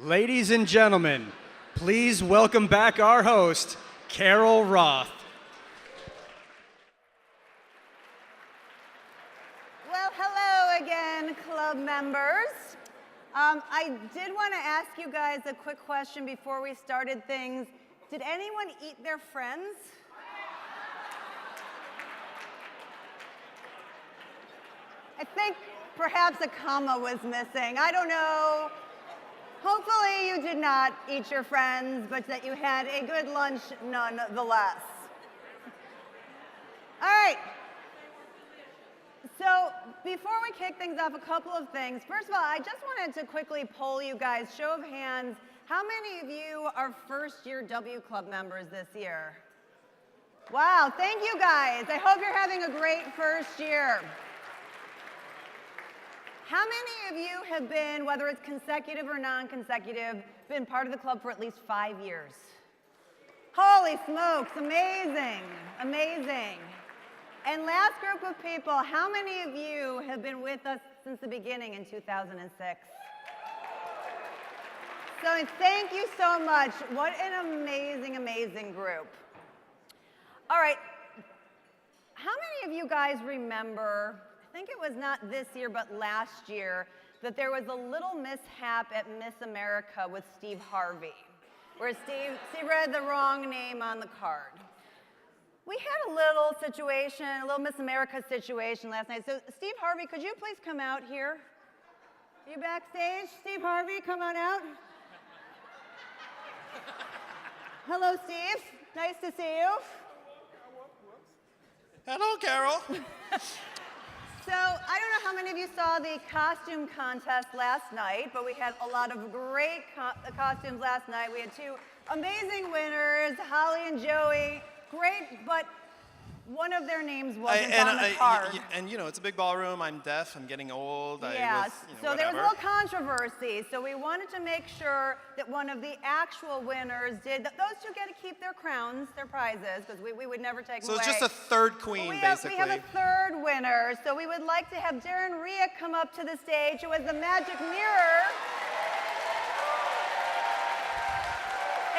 Ladies and gentlemen, please welcome back our host, Carol Roth. Well, hello again, club members. I did want to ask you guys a quick question before we started things. Did anyone eat their friends? I think perhaps a comma was missing. I don't know. Hopefully you did not eat your friends, but that you had a good lunch nonetheless. All right. So before we kick things off, a couple of things. First of all, I just wanted to quickly poll you guys, show of hands, how many of you are first-year W Club members this year? Wow, thank you guys. I hope you're having a great first year. How many of you have been, whether it's consecutive or non-consecutive, been part of the club for at least 5 years? Holy smokes, amazing, amazing. And last group of people, how many of you have been with us since the beginning in 2006? So thank you so much. What an amazing, amazing group. All right, how many of you guys remember, I think it was not this year, but last year, that there was a little mishap at Miss America with Steve Harvey, where Steve read the wrong name on the card. We had a little situation, a little Miss America situation last night. So Steve Harvey, could you please come out here? Are you backstage? Steve Harvey, come on out. Hello, Steve. Nice to see you. Hello, Carol. So I don't know how many of you saw the costume contest last night, but we had a lot of great costumes last night. We had two amazing winners, Holly and Joey. Great, but one of their names wasn't on the card. And you know, it's a big ballroom. I'm deaf. I'm getting old. Yes, so there was a whatever. little controversy. So we wanted to make sure that one of the actual winners did. Those two get to keep their crowns, their prizes, because we would never take them away. So it's just a third queen, basically. We have a third winner. So we would like to have Darren Riek come up to the stage, who has the magic mirror.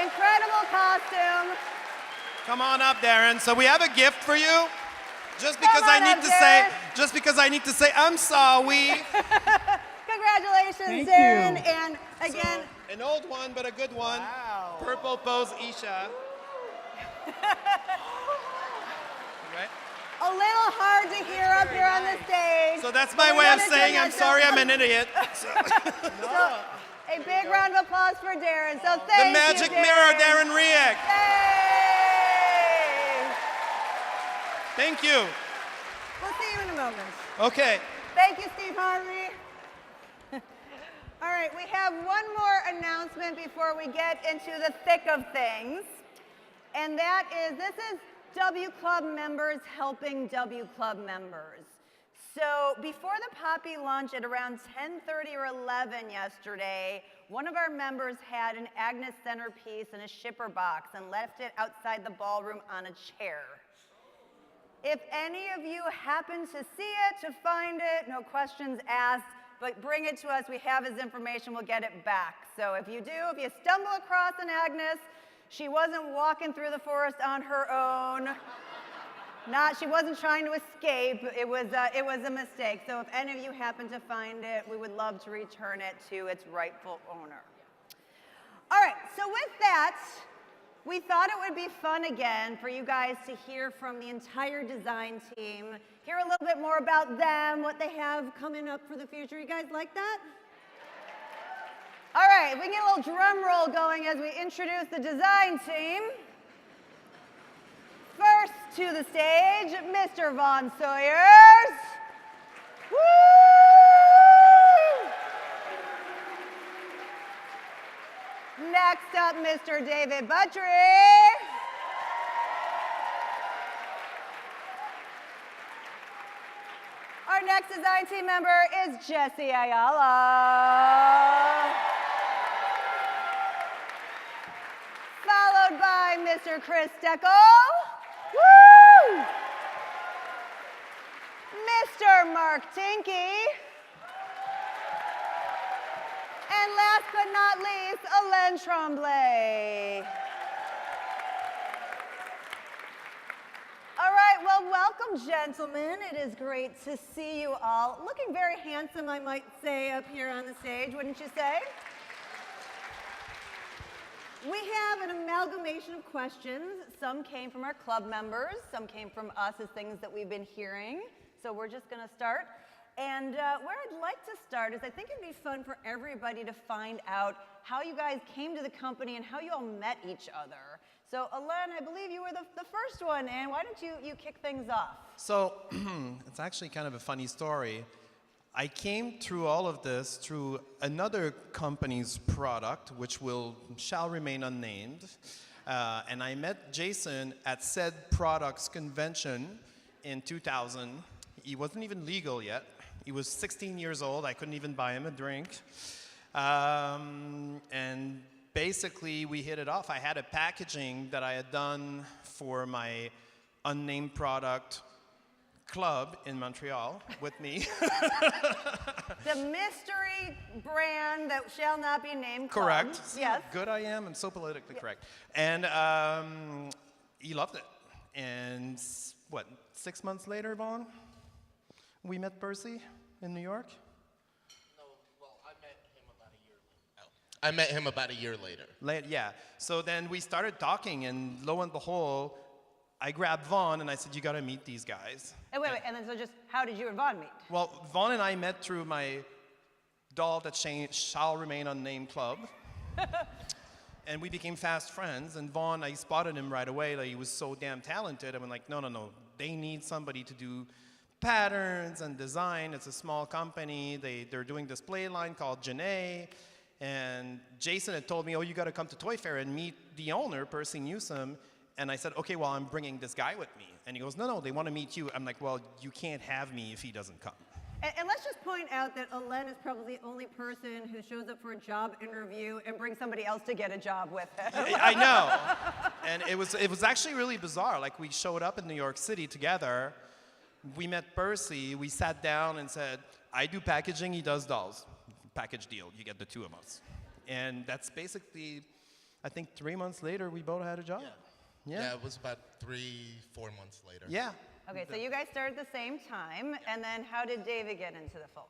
Incredible costume. Come on up, Darren. So we have a gift for you. Just because I need to say, I'm sorry. Congratulations, Darren. And again, So, an old one, but a good one. Wow. Purple Pose Isha. Right? a little hard to hear up here on the stage. So that's my way of saying I'm sorry I'm an idiot. So, So, a big round of applause for Darren. So thank the you, magic mirror, Darren Riek. Yay! Thank you. We'll see you in a moment. Okay. Thank you, Steve Harvey. All right, we have one more announcement before we get into the thick of things. And that is, this is W Club members helping W Club members. So before the Poppy lunch at around 10:30 or 11 yesterday, one of our members had an Agnes centerpiece in a shipper box and left it outside the ballroom on a chair. If any of you happen to see it, to find it, no questions asked, but bring it to us. We have his information. We'll get it back. So if you do, if you stumble across an Agnes, she wasn't walking through the forest on her own. She wasn't trying to escape. It was a mistake. So if any of you happen to find it, we would love to return it to its rightful owner. All right, so with that, we thought it would be fun again for you guys to hear from the entire design team, hear a little bit more about them, what they have coming up for the future. You guys like that? All right, we can get a little drum roll going as we introduce the design team. First to the stage, Mr. Von Sawyers. Woo! Next up, Mr. David Buttry. Our next design team member is Jesse Ayala. Followed by Mr. Chris Steckel. Woo! Mr. Mark Tinky. And last but not least, Alain Tremblay. All right, well, welcome, gentlemen. It is great to see you all. Looking very handsome, I might say, up here on the stage, wouldn't you say? We have an amalgamation of questions. Some came from our club members, some came from us as things that we've been hearing. So we're just gonna start. And where I'd like to start is I think it'd be fun for everybody to find out how you guys came to the company and how you all met each other. So Alain, I believe you were the first one, and why don't you kick things off? So it's actually kind of a funny story. I came through all of this through another company's product, which shall remain unnamed. And I met Jason at said product's convention in 2000. He wasn't even legal yet. He was 16 years old. I couldn't even buy him a drink. And basically, we hit it off. I had a packaging that I had done for my unnamed product club in Montreal with me. The mystery brand that shall not be named club. Correct. Yes. Good I am. I'm so politically correct. And he loved it. And 6 months later, Vaughn, we met Percy in New York. No, well, I met him about a year later. I met him about a year later. Yeah. So then we started talking, and lo and behold, I grabbed Vaughn and I said, you gotta meet these guys. And wait, and then so just how did you and Vaughn meet? Well, Vaughn and I met through my doll that shall remain unnamed club. And we became fast friends. And Vaughn, I spotted him right away. Like, he was so damn talented. I was like, no. They need somebody to do patterns and design. It's a small company. They're doing this play line called Janae. And Jason had told me, oh, you gotta come to Toy Fair and meet the owner, Percy Newsome. And I said, okay, well, I'm bringing this guy with me. And he goes, no, they want to meet you. I'm like, well, you can't have me if he doesn't come. And let's just point out that Alain is probably the only person who shows up for a job interview and brings somebody else to get a job with him. I know. And it was actually really bizarre. Like, we showed up in New York City together. We met Percy. We sat down and said, I do packaging, he does dolls. Package deal. You get the two of us. And that's basically, I think 3 months later, we both had a job. Yeah, it was about 3-4 months later. Yeah. Okay, so you guys started at the same time, and then how did David get into the fold?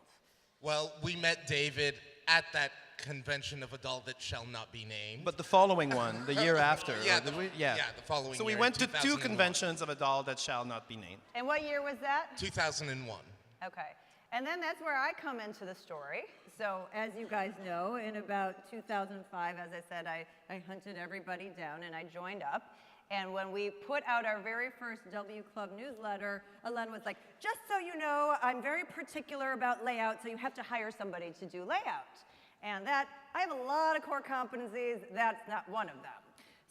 Well, we met David at that convention of a doll that shall not be named. But the following one, the year after. The following year. So we went to 2 conventions of a doll that shall not be named. And what year was that? 2001. Okay. And then that's where I come into the story. So as you guys know, in about 2005, as I said, I hunted everybody down and I joined up. And when we put out our very first W Club newsletter, Alain was like, just so you know, I'm very particular about layout, so you have to hire somebody to do layout. And that, I have a lot of core competencies, that's not one of them.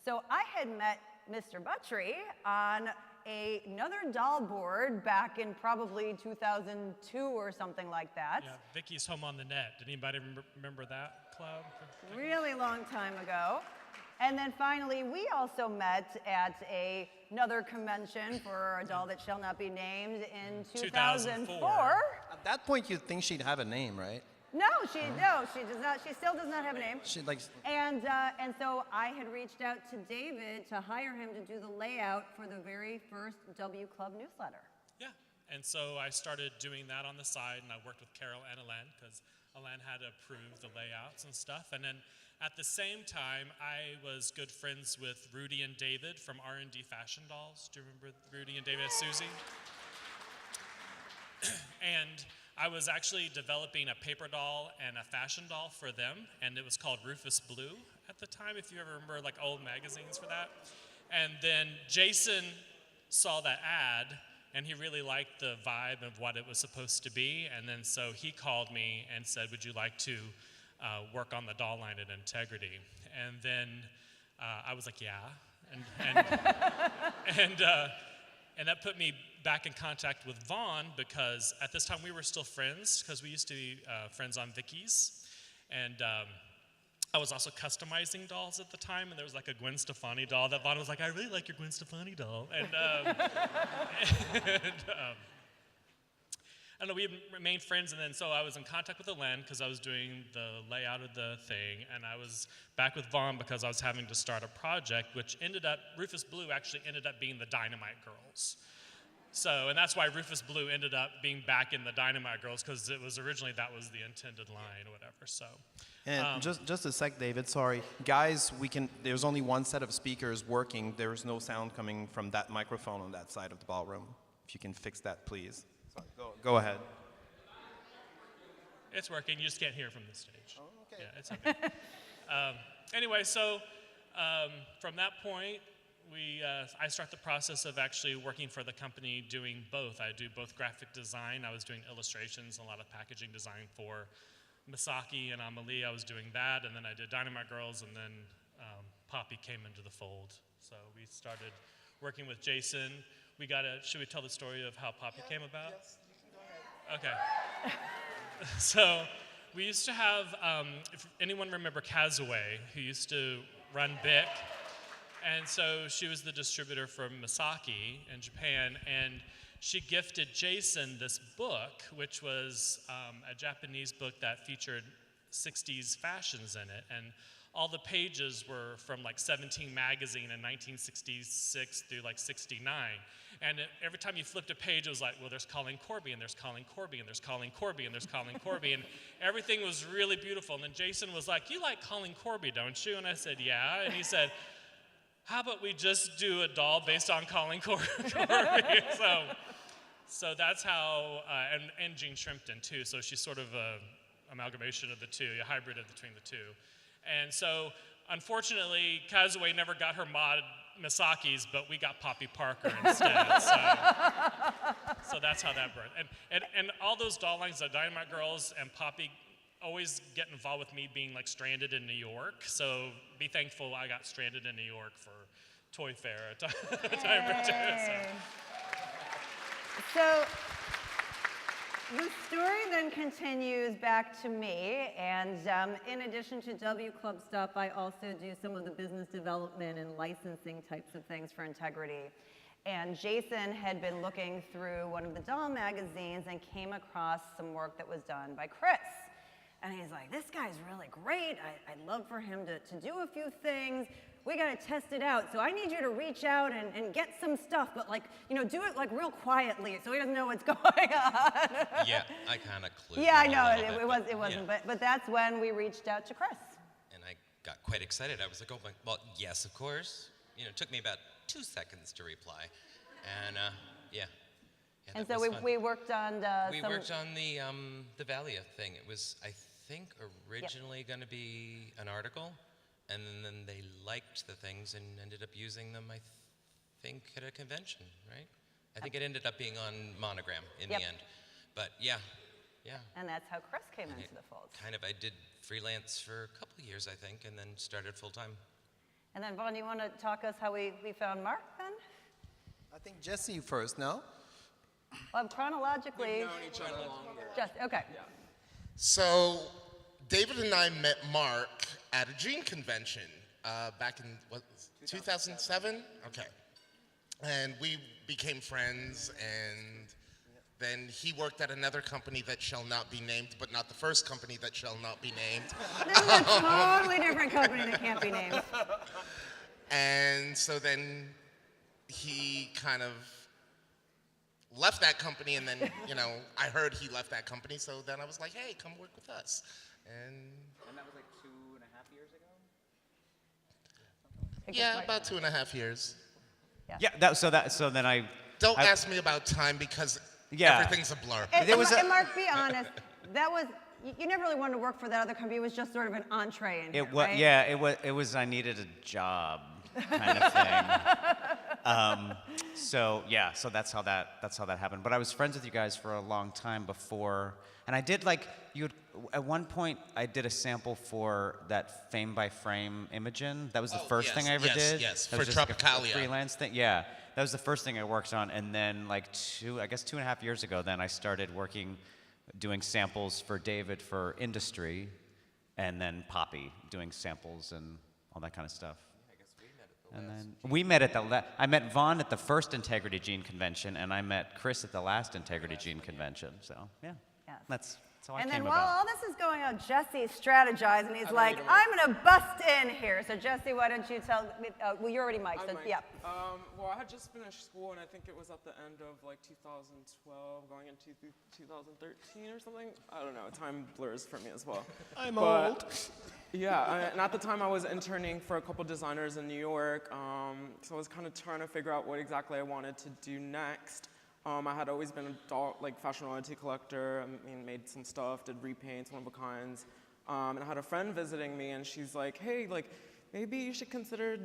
So I had met Mr. Buttry on another doll board back in probably 2002 or something like that. Yeah, Vicky's Home on the Net. Did anybody remember that club? Really long time ago. And then finally, we also met at another convention for a doll that shall not be named in 2004. At that point, you'd think she'd have a name, right? No, she does not. She still does not have a name. And so I had reached out to David to hire him to do the layout for the very first W Club newsletter. Yeah, and so I started doing that on the side, and I worked with Carol and Alain, because Alain had to approve the layouts and stuff. And then at the same time, I was good friends with Rudy and David from R&D Fashion Dolls. Do you remember Rudy and David and Susie? And I was actually developing a paper doll and a fashion doll for them, and it was called Rufus Blue at the time, if you ever remember like old magazines for that. And then Jason saw that ad, and he really liked the vibe of what it was supposed to be, and then so he called me and said, would you like to work on the doll line at Integrity? And then I was like, yeah, and that put me back in contact with Vaughn, because at this time we were still friends, because we used to be friends on Vicky's. And I was also customizing dolls at the time, and there was like a Gwen Stefani doll that Vaughn was like, I really like your Gwen I don't know, we remained friends, and then so I was in contact with Alen because I was doing the layout of the thing, and I was back with Vaughn because I was having to start a project, which ended up, Rufus Blue actually ended up being the Dynamite Girls. So, and that's why Rufus Blue ended up being back in the Dynamite Girls, because it was originally, that was the intended line or whatever, so. And just a sec, David, sorry. Guys, there's only one set of speakers working. There's no sound coming from that microphone on that side of the ballroom. If you can fix that, please. Sorry, go ahead. It's working, you just can't hear from the stage. Oh, okay. Yeah, it's okay. Anyway, so from that point, I start the process of actually working for the company doing both. I do both graphic design. I was doing illustrations and a lot of packaging design for Misaki and Amelie. I was doing that, and then I did Dynamite Girls, and then Poppy came into the fold. So we started working with Jason. Should we tell the story of how Poppy came about? Yes, you can go ahead. Okay. So we used to have, if anyone remember Kazue, who used to run BIC, and so she was the distributor for Misaki in Japan, and she gifted Jason this book, which was a Japanese book that featured 60s fashions in it, and all the pages were from like 17 magazine in 1966 through like 69. And every time you flipped a page, it was like, well, there's Colleen Corby, and there's Colleen Corby, and there's Colleen Corby, and there's Colleen Corby, and everything was really beautiful. And then Jason was like, you like Colleen Corby, don't you? And I said, yeah. And he said, how about we just do a doll based on Colleen Corby? So that's how, and Jean Shrimpton too. So she's sort of an amalgamation of the two, a hybrid between the two. And so, unfortunately, Kazue never got her mod Misaki's, but we got Poppy Parker instead. So that's how that burned. And all those doll lines, the Dynamite Girls and Poppy, always get involved with me being like stranded in New York. So be thankful I got stranded in New York for Toy Fair a time or two. So the story then continues back to me, and in addition to W Club stuff, I also do some of the business development and licensing types of things for Integrity. And Jason had been looking through one of the doll magazines and came across some work that was done by Chris. And he's like, this guy's really great. I'd love for him to do a few things. We gotta test it out. So I need you to reach out and get some stuff, but like, you know, do it like real quietly so he doesn't know what's going on. Yeah, I kind of clued Yeah, I in a know, little bit, it wasn't, yeah. but that's when we reached out to Chris. And I got quite excited. I was like, oh my, well, yes, of course. You know, it took me about 2 seconds to reply. And yeah. And so we worked on worked on the Valia thing. It was, I think, originally going to be an article, and then they liked the things and ended up using them, I think, at a convention, right? I think it ended up being on Monogram in the end. But yeah. And that's how Chris came into the fold. I did freelance for a couple of years, I think, and then started full-time. And then, Vaughn, you want to talk us how we found Mark then? I think Jesse first, no? Well, chronologically. We've known each other longer. Just, okay. Yeah. So, David and I met Mark at a Jean convention back in, what, 2007? Okay. And we became friends, and then he worked at another company that shall not be named, but not the first company that shall not be named. This is a totally different company that can't be named. And so then he kind of left that company, and then, you know, I heard he left that company, so then I was like, hey, come work with us. And that was like 2.5 years ago? yeah, about 2.5 years. Yeah. So then I. Don't ask me about time because everything's a blur. And Mark, be honest, that was, you never really wanted to work for that other company. It was just sort of an entree in here, right? Yeah, it was. I needed a job, kind of thing. So that's how that happened. But I was friends with you guys for a long time before, and I did at one point I did a sample for that Fame by Frame Imogen. That was the first thing I ever did. Yes, That for was just Tropicalia. a freelance thing. Yeah, that was the first thing I worked on, and then 2.5 years ago, then I started doing samples for David for industry, and then Poppy doing samples and all that kind of stuff. And then we met at I met Vaughn at the first Integrity Gene Convention, and I met Chris at the last Integrity Gene Convention. So, yeah, Yes. that's how I And came then while about. all this is going on, Jesse's strategizing. He's like, I'm going to bust in here. So, Jesse, why don't you tell me? Well, you're already mic'd, so yeah. Well, I had just finished school, and I think it was at the end of like 2012, going into 2013 or something. I don't know. Time blurs for me as well. I'm But, old. Yeah, and at the time I was interning for a couple designers in New York, so I was kind of trying to figure out what exactly I wanted to do next. I had always been a doll, like fashion royalty collector. I mean, made some stuff, did repaints, one of a kinds. And I had a friend visiting me, and she's like, "Hey, like, maybe you should consider,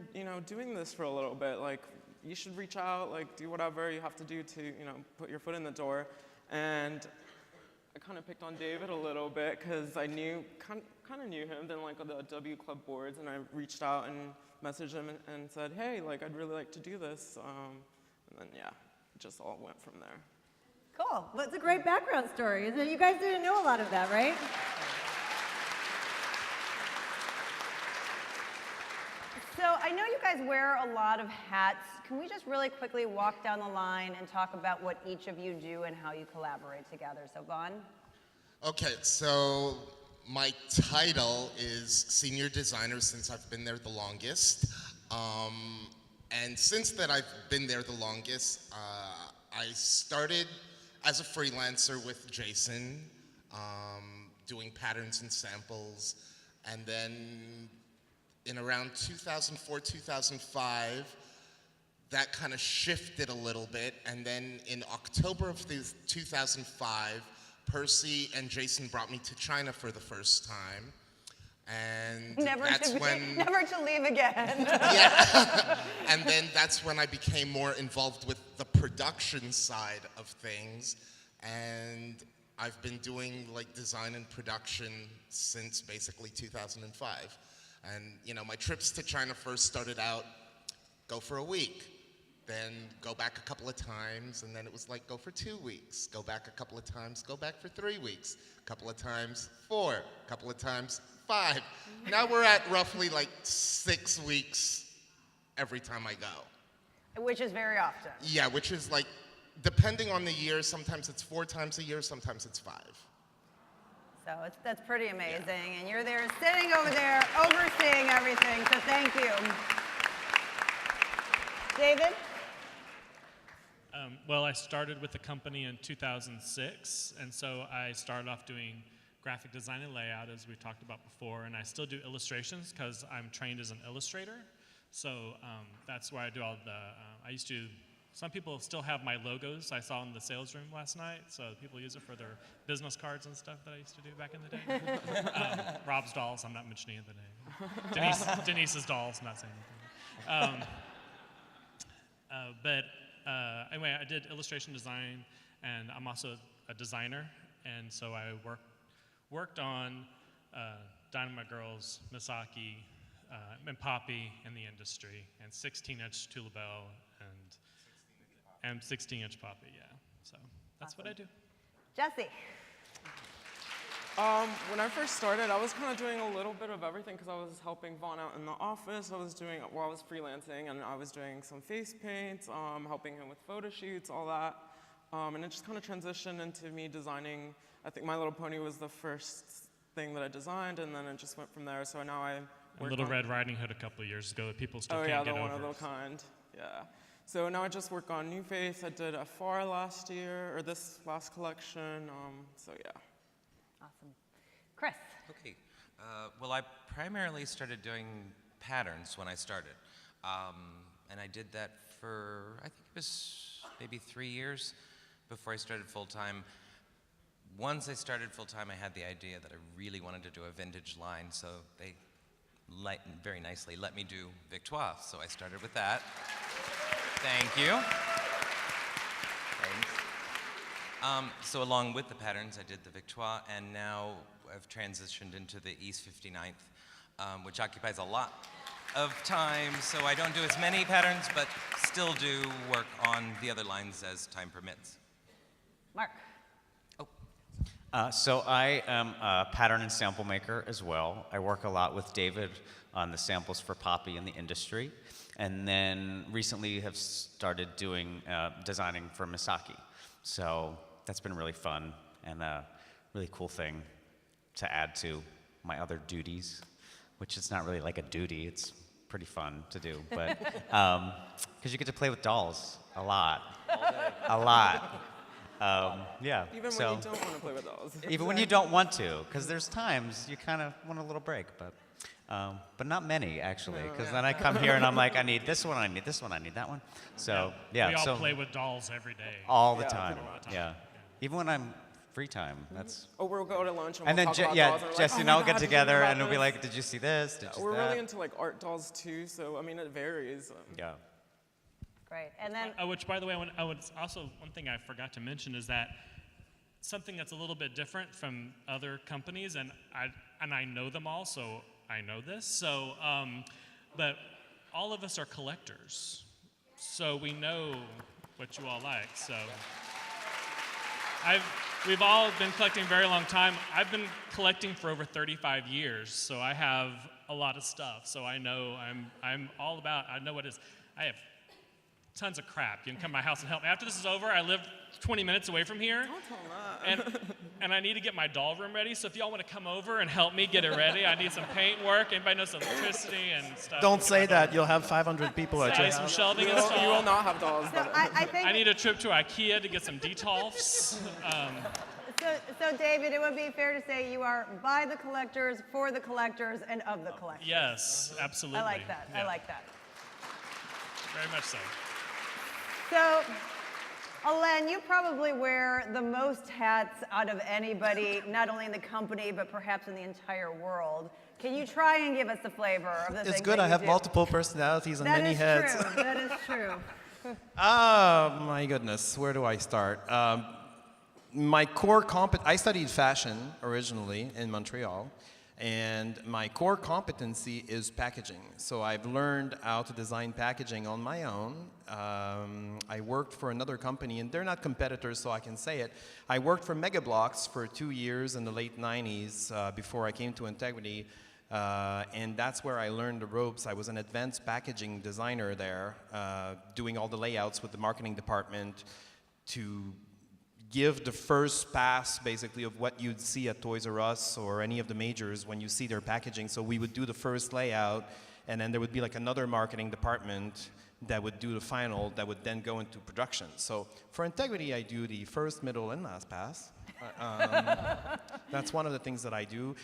doing this for a little bit. Like, you should reach out, like, do whatever you have to do to, put your foot in the door." And I kind of picked on David a little bit because I kind of knew him, then like the W Club boards, and I reached out and messaged him and said, "Hey, like, I'd really like to do this." And then yeah. Just all went from there. Cool. Well, it's a great background story. You guys didn't know a lot of that, right? So I know you guys wear a lot of hats. Can we just really quickly walk down the line and talk about what each of you do and how you collaborate together? So Vaughn? Okay, so my title is senior designer since I've been there the longest. And since that I've been there the longest, I started as a freelancer with Jason, doing patterns and samples. And then in around 2004, 2005, that kind of shifted a little bit. And then in October of 2005, Percy and Jason brought me to China for the first time. And never to leave again. Yeah. And then that's when I became more involved with the production side of things. And I've been doing like design and production since basically 2005. And my trips to China first started out, go for a week, then go back a couple of times, and then it was like go for 2 weeks, go back a couple of times, go back for 3 weeks, a couple of times 4, a couple of times 5. Now we're at roughly like 6 weeks every time I go. Which is very often. Yeah, which is like, depending on the year, sometimes it's 4 times a year, sometimes it's 5. So that's pretty amazing. Yeah. And you're there sitting over there overseeing everything, so thank you. David? Well, I started with the company in 2006, and so I started off doing graphic design and layout, as we talked about before, and I still do illustrations because I'm trained as an illustrator. So that's where I do all the, some people still have my logos I saw in the sales room last night, so people use it for their business cards and stuff that I used to do back in the day. Rob's dolls, I'm not mentioning the name. Denise's dolls, I'm not saying anything. But anyway, I did illustration design, and I'm also a designer, and so I worked on Dynamite Girls, Misaki, and Poppy in the industry, and 16-inch Tula Bell, and 16-inch Poppy, yeah. So that's awesome. What I do. Jesse. When I first started, I was kind of doing a little bit of everything because I was helping Vaughn out in the office. I was freelancing, and I was doing some face paints, helping him with photo shoots, all that. And it just kind of transitioned into me designing. I think My Little Pony was the first thing that I designed, and then it just went from there. So now I work Little on Red Riding Hood a couple of years ago that people still can't get over. Oh yeah, the one of the kind, yeah. So now I just work on New Face. I did a FAR last year, or this last collection, so yeah. Awesome. Chris. Okay. Well, I primarily started doing patterns when I started. And I did that for, I think it was maybe 3 years before I started full-time. Once I started full-time, I had the idea that I really wanted to do a vintage line, so they very nicely let me do Victoire. So I started with that. Thank you. Thanks. So along with the patterns, I did the Victoire, and now I've transitioned into the East 59th, which occupies a lot of time, so I don't do as many patterns, but still do work on the other lines as time permits. Mark. So I am a pattern and sample maker as well. I work a lot with David on the samples for Poppy in the industry, and then recently have started doing designing for Misaki. So that's been really fun and a really cool thing to add to my other duties, which is not really like a duty. It's pretty fun to do, but because you get to play with dolls a lot, a lot. Yeah. Even so, when you don't want to play with dolls. even when you don't want to, because there's times you kind of want a little break, but not many actually. Because then I come here and I'm like, I need this one, I need this one, I need that one. So yeah, We all so play with dolls every day. all the Yeah, time. pretty much. Yeah. Even when I'm free time, that's. Or we'll go to lunch and And we'll then talk about yeah, dolls. And we're Jesse like, and oh I'll my get God, did you together know about and we'll be this? like, did you see this? Did you see We're that? really into like art dolls too, so I mean it varies. Yeah. Great. And then, Which, by the way, I would also one thing I forgot to mention is that something that's a little bit different from other companies, and I know them all, so I know this. So, but all of us are collectors, so we know what you all like. So, we've all been collecting a very long time. I've been collecting for over 35 years, so I have a lot of stuff. So I know I'm all about. I know what it is. I have tons of crap. You can come to my house and help me. After this is over, I live 20 minutes away from here. Don't tell them that. And I need to get my doll room ready. So if y'all want to come over and help me get it ready, I need some paint work. Anybody knows some electricity and stuff? Don't say that. You'll have 500 people at I your need some house. shelving You will installed. not have dolls. so but I think, I need a trip to IKEA to get some detolfs. so David, it would be fair to say you are by the collectors, for the collectors, and of the collectors. Yes, absolutely. I like that. I Yeah, like that. very much so. So, Alen, you probably wear the most hats out of anybody, not only in the company, but perhaps in the entire world. Can you try and give us the flavor of the It's things good. that I you have do? multiple personalities and That many is heads. true. That is true. Oh my goodness, where do I start? My core I studied fashion originally in Montreal, and my core competency is packaging. So I've learned how to design packaging on my own. I worked for another company, and they're not competitors, so I can say it. I worked for Mega Bloks for 2 years in the late 90s before I came to Integrity. And that's where I learned the ropes. I was an advanced packaging designer there, doing all the layouts with the marketing department to give the first pass, basically, of what you'd see at Toys R Us or any of the majors when you see their packaging. So we would do the first layout, and then there would be like another marketing department that would do the final that would then go into production. So for Integrity, I do the first, middle, and last pass. That's one of the things that I do.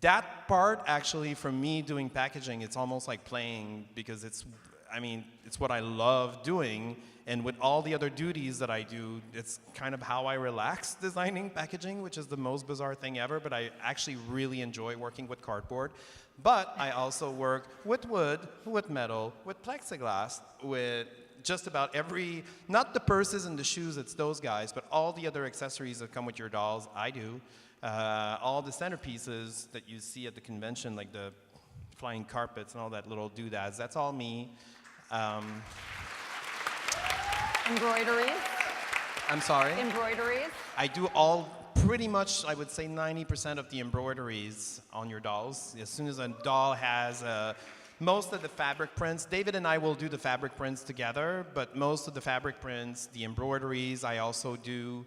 That part, actually, for me doing packaging, it's almost like playing because it's what I love doing. And with all the other duties that I do, it's kind of how I relax designing packaging, which is the most bizarre thing ever, but I actually really enjoy working with cardboard. But I also work with wood, with metal, with plexiglass, with just about every, not the purses and the shoes, it's those guys, but all the other accessories that come with your dolls, I do. All the centerpieces that you see at the convention, like the flying carpets and all that little doodads, that's all me. Embroideries. I'm sorry? Embroideries. I do pretty much, I would say 90% of the embroideries on your dolls. As soon as a doll has most of the fabric prints, David and I will do the fabric prints together, but most of the fabric prints, the embroideries, I also do.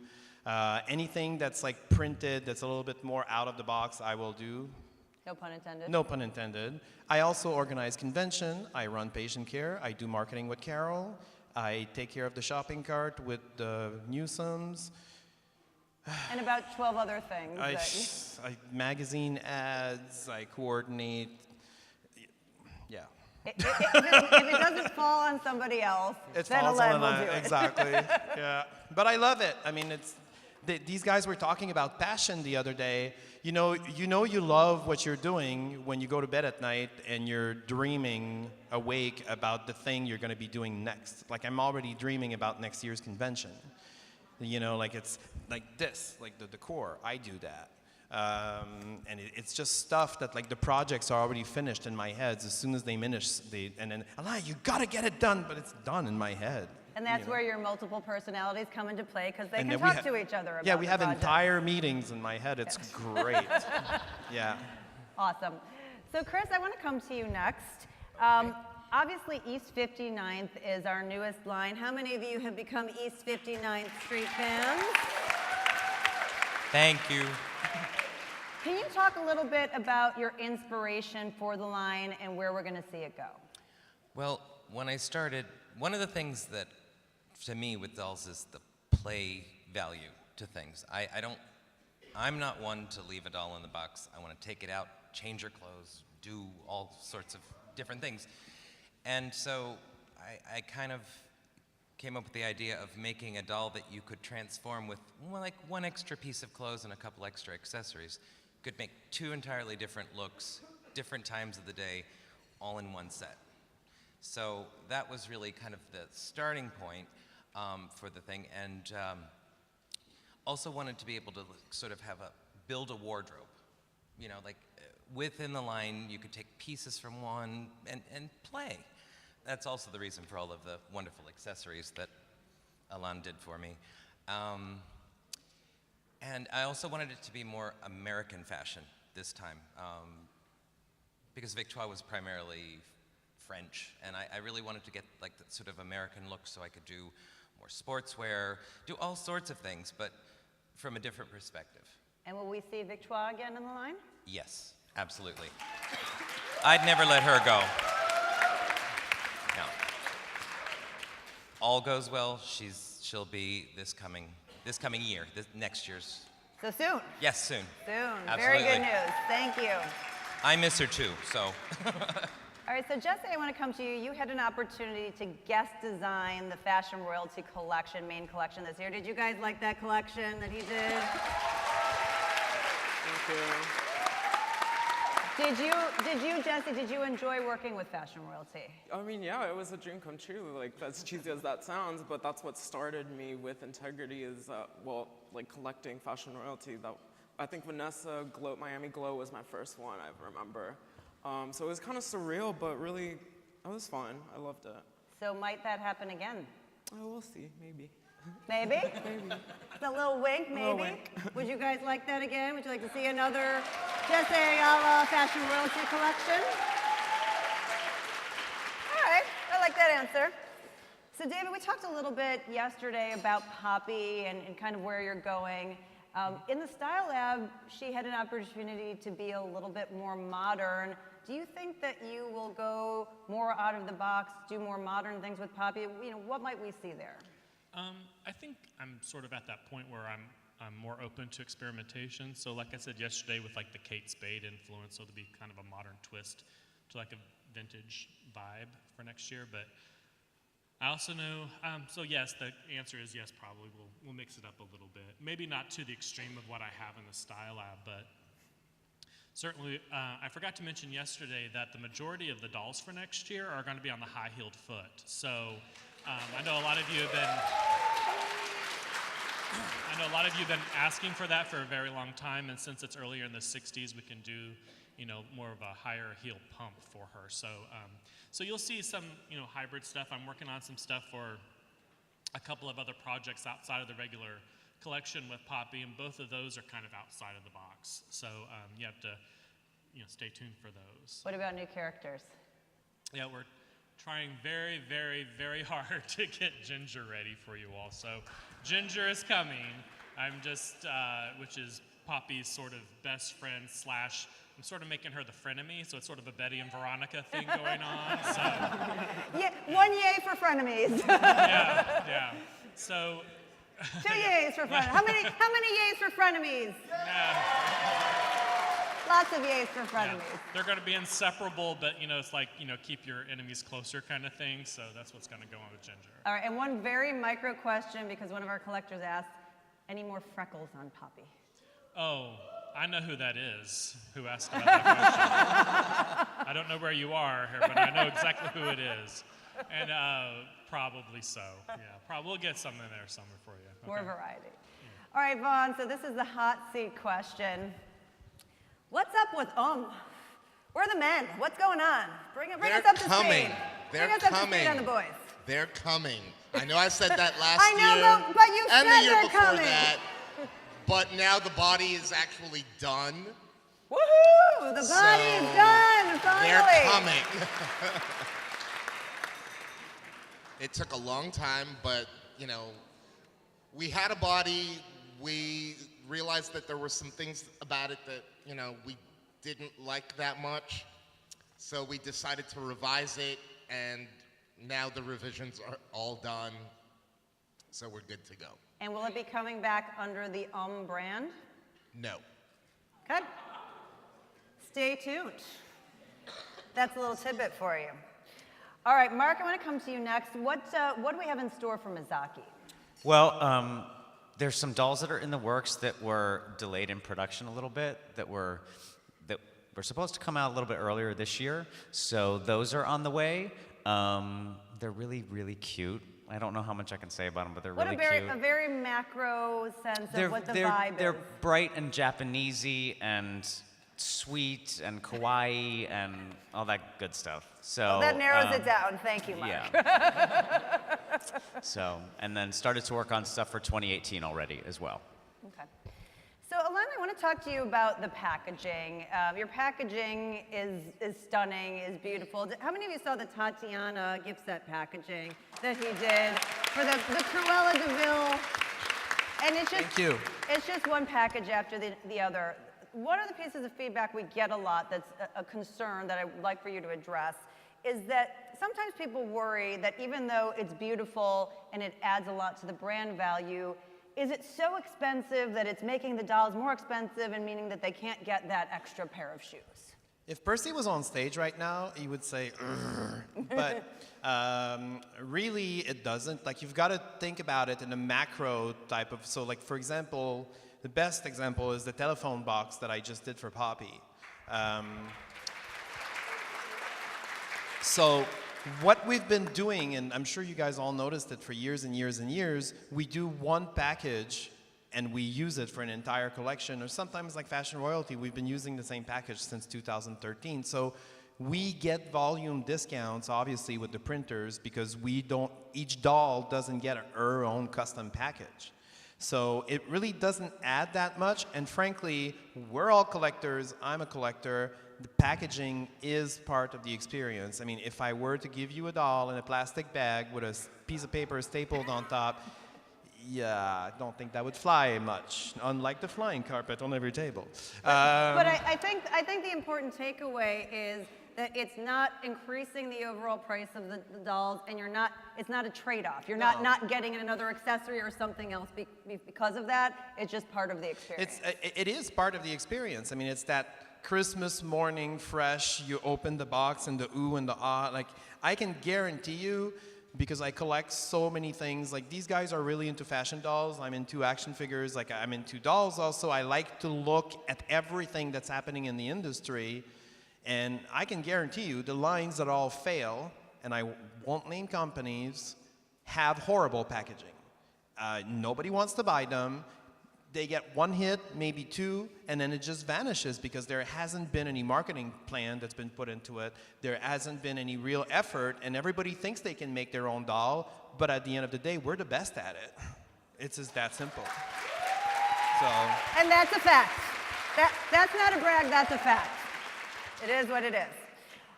Anything that's like printed, that's a little bit more out of the box, I will do. No pun intended. No pun intended. I also organize convention. I run patient care. I do marketing with Carol. I take care of the shopping cart with the Newsomes. And about 12 other things. I magazine ads. I coordinate. Yeah. If it doesn't fall on somebody else, It then falls Alen on will an do it. exactly. Yeah. But I love it. I mean, these guys were talking about passion the other day. You know you love what you're doing when you go to bed at night and you're dreaming awake about the thing you're going to be doing next. Like I'm already dreaming about next year's convention. You know, like it's like this, like the decor. I do that. And it's just stuff that like the projects are already finished in my head. As soon as they finish, and then, Alana, you gotta get it done, but it's done in my head. And that's you know. where your multiple personalities come into play because they And can then we talk to each other about Yeah, we the have project. entire meetings in my head. It's great. Yeah. Awesome. So Chris, I want to come to you next. Obviously, East 59th is our newest line. How many of you have become East 59th Street fans? Thank you. Can you talk a little bit about your inspiration for the line and where we're going to see it go? Well, when I started, one of the things that, to me, with dolls is the play value to things. I'm not one to leave a doll in the box. I want to take it out, change her clothes, do all sorts of different things. And so I kind of came up with the idea of making a doll that you could transform with like one extra piece of clothes and a couple extra accessories. You could make two entirely different looks, different times of the day, all in one set. So that was really kind of the starting point for the thing, and also wanted to be able to sort of build a wardrobe. You know, like within the line, you could take pieces from one and play. That's also the reason for all of the wonderful accessories that Alan did for me. And I also wanted it to be more American fashion this time, because Victoire was primarily French, and I really wanted to get like that sort of American look so I could do more sportswear, do all sorts of things, but from a different perspective. And will we see Victoire again in the line? Yes, absolutely. I'd never let her go. No. All goes well, she'll be this coming year, next year's. So soon. Yes, soon. Soon. Absolutely. Very good news. Thank you. I miss her too, so. All right, so Jesse, I want to come to you. You had an opportunity to guest design the Fashion Royalty collection, main collection this year. Did you guys like that collection that he did? Thank you. Did you, Jesse, did you enjoy working with Fashion Royalty? I mean, yeah, it was a dream come true. Like, as cheesy as that sounds, but that's what started me with integrity is, like collecting fashion royalty. That I think Vanessa Miami Glow was my first one, I remember. So it was kind of surreal, but really, it was fun. I loved it. So might that happen again? Oh, we'll see, maybe. Maybe? Maybe. A little wink, maybe? little wink. Would you guys like that again? Would you like to see another Jesse Ayala Fashion Royalty collection? All right, I like that answer. So David, we talked a little bit yesterday about Poppy and kind of where you're going. In the Style Lab, she had an opportunity to be a little bit more modern. Do you think that you will go more out of the box, do more modern things with Poppy? You know, what might we see there? I think I'm sort of at that point where I'm more open to experimentation. So like I said yesterday with like the Kate Spade influence, so to be kind of a modern twist to like a vintage vibe for next year. But I also know, so yes, the answer is yes, probably we'll mix it up a little bit. Maybe not to the extreme of what I have in the Style Lab, but certainly, I forgot to mention yesterday that the majority of the dolls for next year are going to be on the high-heeled foot. So I know a lot of you have been asking for that for a very long time, and since it's earlier in the 60s, we can do, you know, more of a higher heel pump for her. So, so you'll see some, you know, hybrid stuff. I'm working on some stuff for a couple of other projects outside of the regular collection with Poppy, and both of those are kind of outside of the box. So you have to, you know, stay tuned for those. What about new characters? Yeah, we're trying very, very, very hard to get Ginger ready for you all. So Ginger is coming. I'm just, which is Poppy's sort of best friend slash, I'm sort of making her the frenemy, so it's sort of a Betty and Veronica thing going on. So Yeah, one yay for frenemies. yeah. So 2 yays for frenemies. How many yays for frenemies? Lots of yays for frenemies. yeah, they're going to be inseparable, but you know, it's like, you know, keep your enemies closer kind of thing. So that's what's going to go on with Ginger. All right, and one very micro question, because one of our collectors asked, any more freckles on Poppy? Oh, I know who that is, who asked about that question. I don't know where you are here, but I know exactly who it is. And probably so. Yeah, we'll get something there somewhere for you. Okay? More variety. All right, Vaughn, so this is the hot seat question. What's up with Where are the men? What's going on? Bring us up to speed. They're Bring us up to coming. speed on the boys. They're coming. I know I said that last I know, year. but you and said the year they're before coming. that. But now the body is actually done. Woohoo! The body is So, done, finally. They're coming. It took a long time, but we had a body. We realized that there were some things about it that we didn't like that much. So we decided to revise it, and now the revisions are all done. So we're good to go. And will it be coming back under the brand? No. Okay. Stay tuned. That's a little tidbit for you. All right, Mark, I want to come to you next. What do we have in store for Mizaki? Well, there's some dolls that are in the works that were delayed in production a little bit that were supposed to come out a little bit earlier this year. So those are on the way. They're really, really cute. I don't know how much I can say about them, but they're really cute. A very macro sense of what the vibe they're is. bright and Japanesey and sweet and kawaii and all that good stuff. So Well, that narrows it down. Thank you, Mark. Yeah. So, and then started to work on stuff for 2018 already as well. Okay. So, Alana, I want to talk to you about the packaging. Your packaging is stunning, is beautiful. How many of you saw the Tatiana gift set packaging that he did for the Cruella de Vil? And it's just, Thank you. It's just one package after the other. One of the pieces of feedback we get a lot that's a concern that I would like for you to address is that sometimes people worry that even though it's beautiful and it adds a lot to the brand value, is it so expensive that it's making the dolls more expensive and meaning that they can't get that extra pair of shoes? If Percy was on stage right now, he would say, "Urgh." But really it doesn't. Like, you've got to think about it in a macro type of, so like, for example, the best example is the telephone box that I just did for Poppy. So what we've been doing, and I'm sure you guys all noticed it for years and years and years, we do one package and we use it for an entire collection, or sometimes like Fashion Royalty, we've been using the same package since 2013. So we get volume discounts, obviously, with the printers because each doll doesn't get her own custom package. So it really doesn't add that much, and frankly, we're all collectors, I'm a collector. The packaging is part of the experience. I mean, if I were to give you a doll in a plastic bag with a piece of paper stapled on top, yeah, I don't think that would fly much, unlike the flying carpet on every table. But I think the important takeaway is that it's not increasing the overall price of the dolls, and it's not a trade-off. You're not getting another accessory or something else because of that. It's just part of the experience. It is part of the experience. I mean, it's that Christmas morning fresh, you open the box and the ooh and the ah. Like, I can guarantee you, because I collect so many things, like these guys are really into fashion dolls, I'm into action figures, like I'm into dolls also. I like to look at everything that's happening in the industry, and I can guarantee you the lines that all fail, and I won't name companies, have horrible packaging. Nobody wants to buy them. They get one hit, maybe two, and then it just vanishes because there hasn't been any marketing plan that's been put into it. There hasn't been any real effort, and everybody thinks they can make their own doll, but at the end of the day, we're the best at it. It's just that simple. So. And that's a fact. That's not a brag, that's a fact. It is what it is.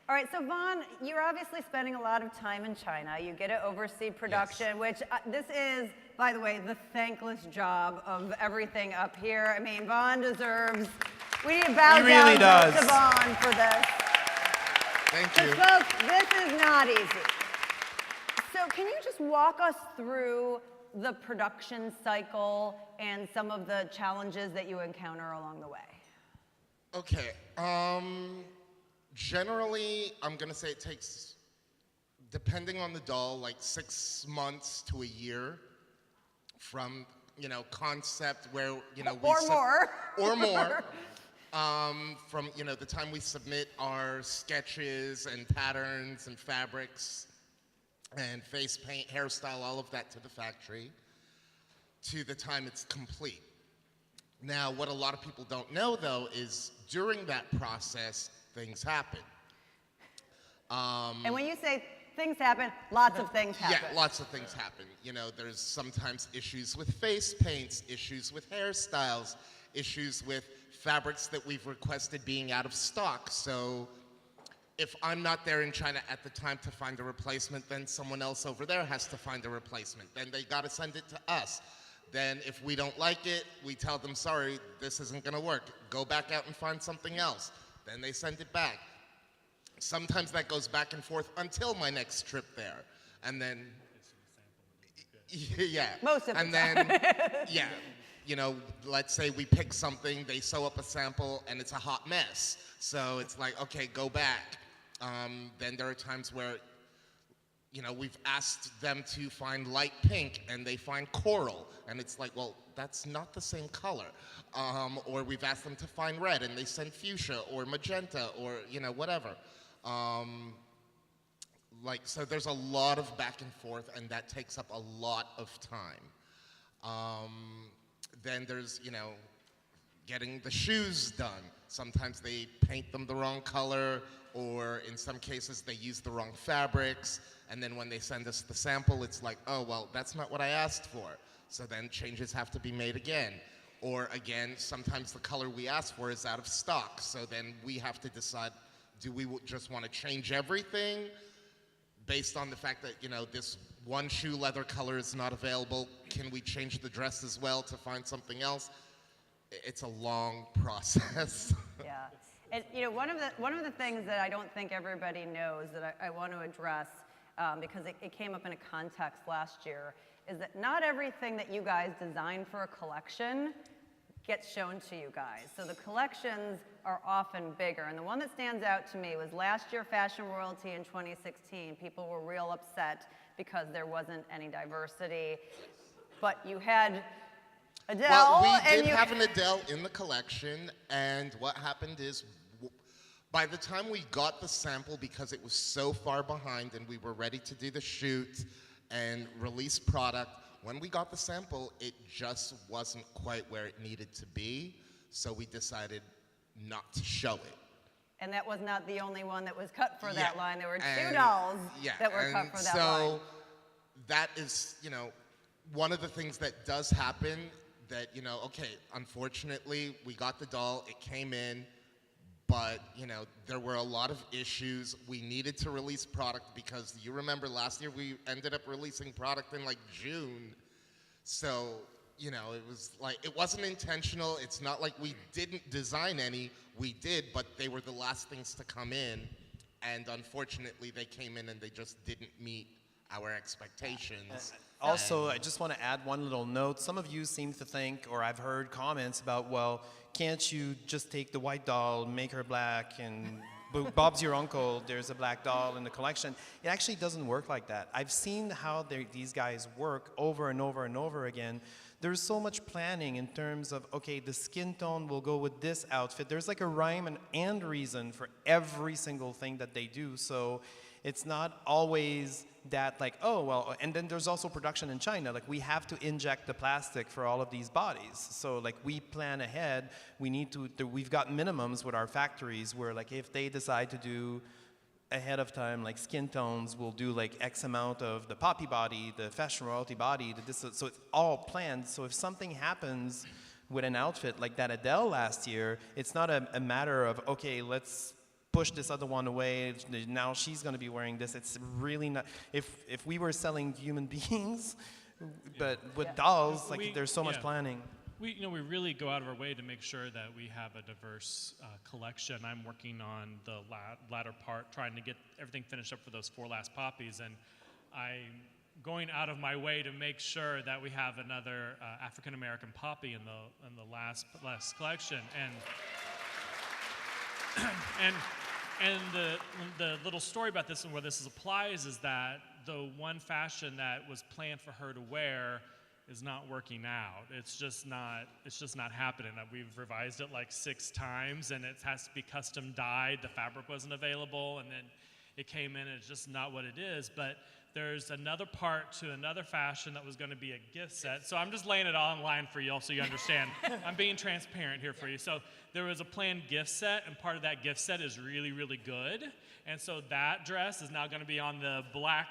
All right, so Vaughn, you're obviously spending a lot of time in China. You get to oversee production, which this is, by the way, the thankless job of everything up here. I mean, Vaughn deserves, we need to bow down to Vaughn for this. Thank you. But folks, this is not easy. So can you just walk us through the production cycle and some of the challenges that you encounter along the way? Okay. Generally, I'm going to say it takes, depending on the doll, like 6 months to a year from, concept where, or more. Or more. From, the time we submit our sketches and patterns and fabrics and face paint, hairstyle, all of that to the factory, to the time it's complete. Now, what a lot of people don't know, though, is during that process, things happen. And when you say things happen. Lots of things happen. Yeah, lots of things happen. You know, there's sometimes issues with face paints, issues with hairstyles, issues with fabrics that we've requested being out of stock. So if I'm not there in China at the time to find a replacement, then someone else over there has to find a replacement. Then they got to send it to us. Then if we don't like it, we tell them, sorry, this isn't going to work. Go back out and find something else. Then they send it back. Sometimes that goes back and forth until my next trip there. And then, yeah. Most of the And then, yeah, you know, let's say we pick something, they sew up a sample, and it's a hot mess. So it's like, okay, go back. Then there are times where, you know, we've asked them to find light pink, and they find coral. And it's like, well, that's not the same color. Or we've asked them to find red, and they send fuchsia or magenta or, you know, whatever. So there's a lot of back and forth, and that takes up a lot of time. Then there's, you know, getting the shoes done. Sometimes they paint them the wrong color, or in some cases they use the wrong fabrics, and then when they send us the sample, it's like, oh, well, that's not what I asked for. So then changes have to be made again. Or again, sometimes the color we asked for is out of stock, so then we have to decide, do we just want to change everything based on the fact that, you know, this one shoe leather color is not available? Can we change the dress as well to find something else? It's a long process. Yeah. And, you know, one of the things that I don't think everybody knows that I want to address, because it came up in a context last year, is that not everything that you guys design for a collection gets shown to you guys. So the collections are often bigger. And the one that stands out to me was last year, Fashion Royalty in 2016. People were real upset because there wasn't any diversity. But you had Adele. Well, we and did you have an Adele in the collection, and what happened is, by the time we got the sample, because it was so far behind and we were ready to do the shoot and release product, when we got the sample, it just wasn't quite where it needed to be, so we decided not to show it. And that was not the only one that was cut for Yeah, that line. There were two and- dolls yeah, that were cut and for that so line. that is, you know, one of the things that does happen that, you know, okay, unfortunately, we got the doll, it came in, but, you know, there were a lot of issues. We needed to release product because you remember last year we ended up releasing product in like June. So, you know, it was like, it wasn't intentional. It's not like we didn't design any. We did, but they were the last things to come in. And unfortunately, they came in and they just didn't meet our expectations. Also, I just want to add one little note. Some of you seem to think, or I've heard comments about, well, can't you just take the white doll, make her black, and Bob's your uncle, there's a black doll in the collection. It actually doesn't work like that. I've seen how these guys work over and over and over again. There's so much planning in terms of, okay, the skin tone will go with this outfit. There's like a rhyme and reason for every single thing that they do. So it's not always that like, oh, well, and then there's also production in China. Like we have to inject the plastic for all of these bodies. So like we plan ahead. We've got minimums with our factories where like if they decide to do ahead of time, like skin tones, we'll do like X amount of the poppy body, the fashion royalty body, so it's all planned. So if something happens with an outfit like that Adele last year, it's not a matter of, okay, let's push this other one away, now she's going to be wearing this. It's really not, if we were selling human beings, but with dolls, like there's so much planning. We really go out of our way to make sure that we have a diverse collection. I'm working on the latter part, trying to get everything finished up for those 4 last poppies, and I'm going out of my way to make sure that we have another African American poppy in the last collection. And the little story about this and where this applies is that the one fashion that was planned for her to wear is not working out. It's just not happening. We've revised it like 6 times, and it has to be custom dyed. The fabric wasn't available, and then it came in, and it's just not what it is. But there's another part to another fashion that was going to be a gift set. So I'm just laying it all on line for y'all so you understand. I'm being transparent here for you. So there was a planned gift set, and part of that gift set is really, really good. And so that dress is now going to be on the black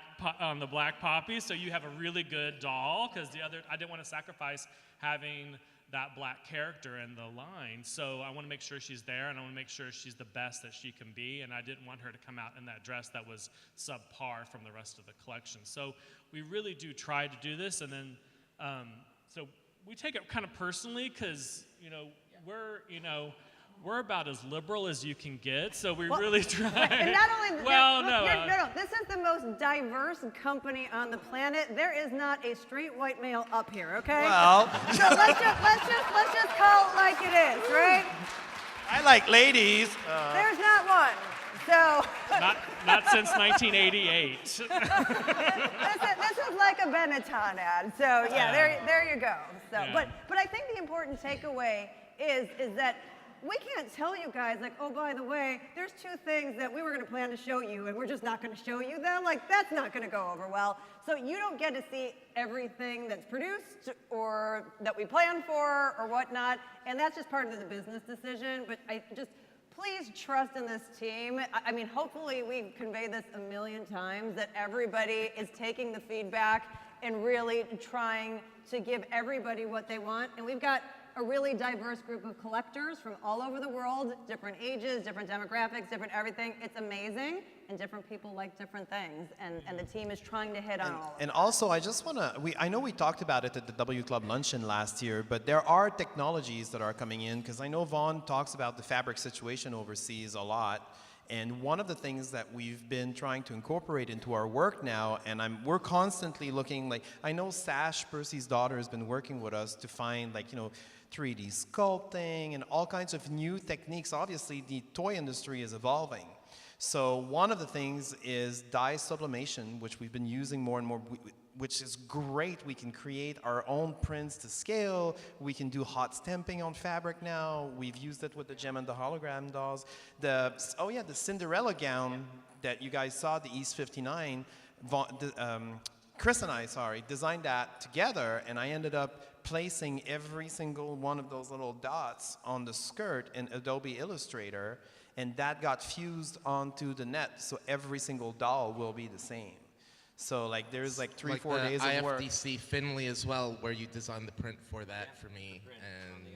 poppy. So you have a really good doll, because I didn't want to sacrifice having that black character in the line. So I want to make sure she's there, and I want to make sure she's the best that she can be, and I didn't want her to come out in that dress that was subpar from the rest of the collection. So we really do try to do this, and then so we take it kind of personally, because we're about as liberal as you can get, so we really try. And not only no. This is the most diverse company on the planet. There is not a straight white male up here, okay? Well, So let's just call it like it is, right? I like ladies. There's not one. So Not since 1988. this is like a Benetton ad. So yeah, there you go. So, Yeah. but I think the important takeaway is that we can't tell you guys, like, oh, by the way, there's 2 things that we were going to plan to show you, and we're just not going to show you them. Like, that's not going to go over well. So you don't get to see everything that's produced or that we plan for or whatnot, and that's just part of the business decision. But please trust in this team. I mean, hopefully we've conveyed this a million times, that everybody is taking the feedback and really trying to give everybody what they want. And we've got a really diverse group of collectors from all over the world, different ages, different demographics, different everything. It's amazing, and different people like different things, and the team is trying to hit on all of And them. also, I just want to, I know we talked about it at the W Club Luncheon last year, but there are technologies that are coming in, because I know Vaughn talks about the fabric situation overseas a lot. And one of the things that we've been trying to incorporate into our work now, and we're constantly looking, like, I know Sash, Percy's daughter, has been working with us to find, like, 3D sculpting and all kinds of new techniques. Obviously, the toy industry is evolving. So one of the things is dye sublimation, which we've been using more and more, which is great. We can create our own prints to scale. We can do hot stamping on fabric now. We've used it with the gem and the hologram dolls. The Cinderella gown that you guys saw, the East 59, Chris and I, designed that together, and I ended up placing every single one of those little dots on the skirt in Adobe Illustrator, and that got fused onto the net, so every single doll will be the same. So like there's like 3-4 days of work. IFDC Finley as well, where you designed the print for that for me. And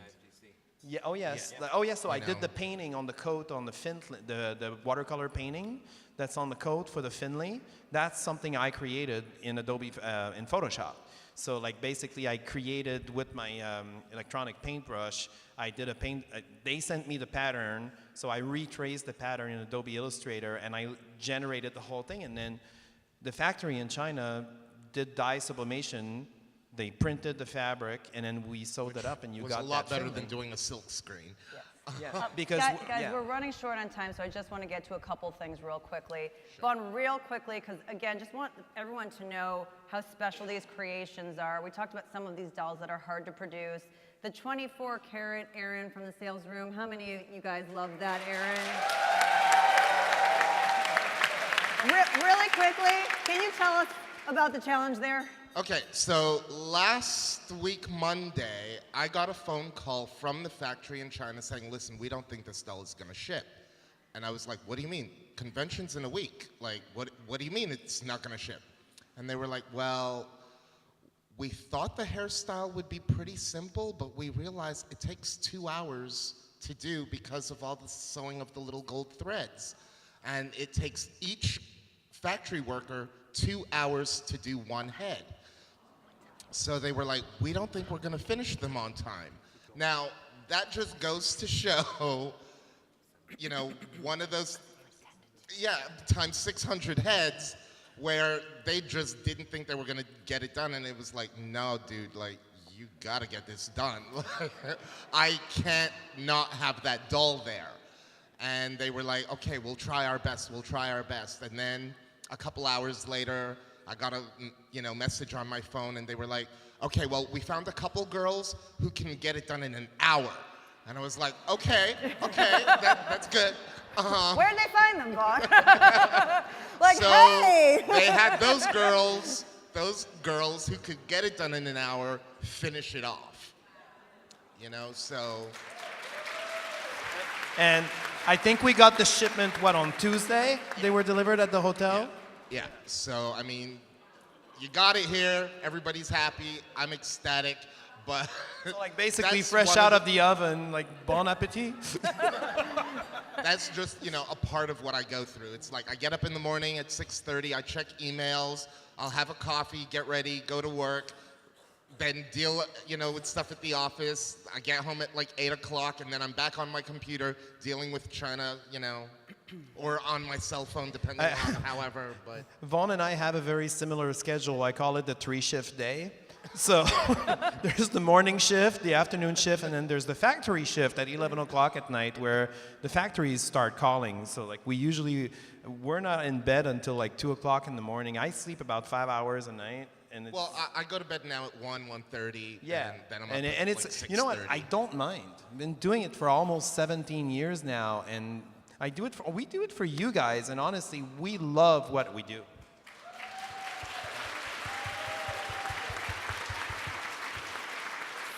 Yeah. Oh yes. Yeah. Oh yes. So I did know. the painting on the coat on the Finley, the watercolor painting that's on the coat for the Finley. That's something I created in Adobe in Photoshop. So like basically I created with my electronic paintbrush. I did a paint. They sent me the pattern, so I retraced the pattern in Adobe Illustrator, and I generated the whole thing. And then the factory in China did dye sublimation. They printed the fabric, and then we sewed it up, and you was got a lot that better Finley. than doing a silk screen. Yeah, because Guys, yeah. we're running short on time, so I just want to get to a couple things real quickly. Vaughn, real quickly, because again, just want everyone to know how special these creations are. We talked about some of these dolls that are hard to produce. The 24-karat Erin from the sales room. How many of you guys love that, Erin? Really quickly, can you tell us about the challenge there? Okay, so last week, Monday, I got a phone call from the factory in China saying, listen, we don't think this doll is going to ship. And I was like, what do you mean? Convention's in a week. Like, what do you mean it's not going to ship? And they were like, well, we thought the hairstyle would be pretty simple, but we realized it takes 2 hours to do because of all the sewing of the little gold threads. And it takes each factory worker 2 hours to do one head. So they were like, we don't think we're going to finish them on time. Now, that just goes to show, you know, one of those, times 600 heads, where they just didn't think they were going to get it done. And it was like, no, dude, like, you got to get this done. I can't not have that doll there. And they were like, okay, we'll try our best, we'll try our best. And then a couple hours later, I got a message on my phone, and they were like, okay, well, we found a couple girls who can get it done in an hour. And I was like, okay, that's good. Where'd they find them, Vaughn? Like, So hey! they had those girls who could get it done in an hour, finish it off. You know, so And I think we got the shipment, on Tuesday? They were delivered at the hotel? yeah. So I mean, you got it here. Everybody's happy. I'm ecstatic. But So like basically that's fresh one out of of the oven, like bon appetit? That's just, a part of what I go through. It's like I get up in the morning at 6:30, I check emails, I'll have a coffee, get ready, go to work, then deal, with stuff at the office. I get home at like 8 o'clock, and then I'm back on my computer dealing with China, or on my cell phone, depending on however. But Vaughn and I have a very similar schedule. I call it the 3-shift day. So there's the morning shift, the afternoon shift, and then there's the factory shift at 11 o'clock at night where the factories start calling. So like we're not in bed until like 2 o'clock in the morning. I sleep about 5 hours a night. And it's, well, I go to bed now at 1:30, yeah, and then I'm up and at it's like 6:30. you know what, I don't mind. I've been doing it for almost 17 years now, and we do it for you guys, and honestly, we love what we do.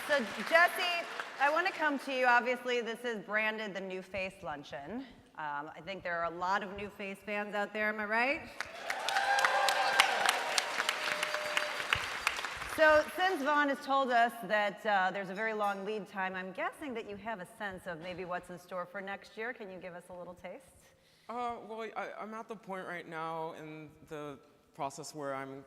So, Jesse, I want to come to you. Obviously, this is branded the New Face Luncheon. I think there are a lot of New Face fans out there, am I right? So, since Vaughn has told us that there's a very long lead time, I'm guessing that you have a sense of maybe what's in store for next year. Can you give us a little taste? Well, I'm at the point right now in the process where I'm,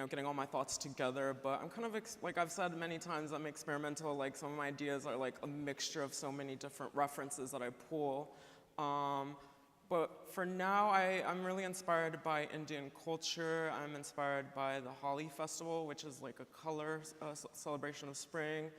getting all my thoughts together, but I'm kind of, like I've said many times, I'm experimental. Like some of my ideas are like a mixture of so many different references that I pull. But for now, I'm really inspired by Indian culture. I'm inspired by the Holi Festival, which is like a color celebration of spring.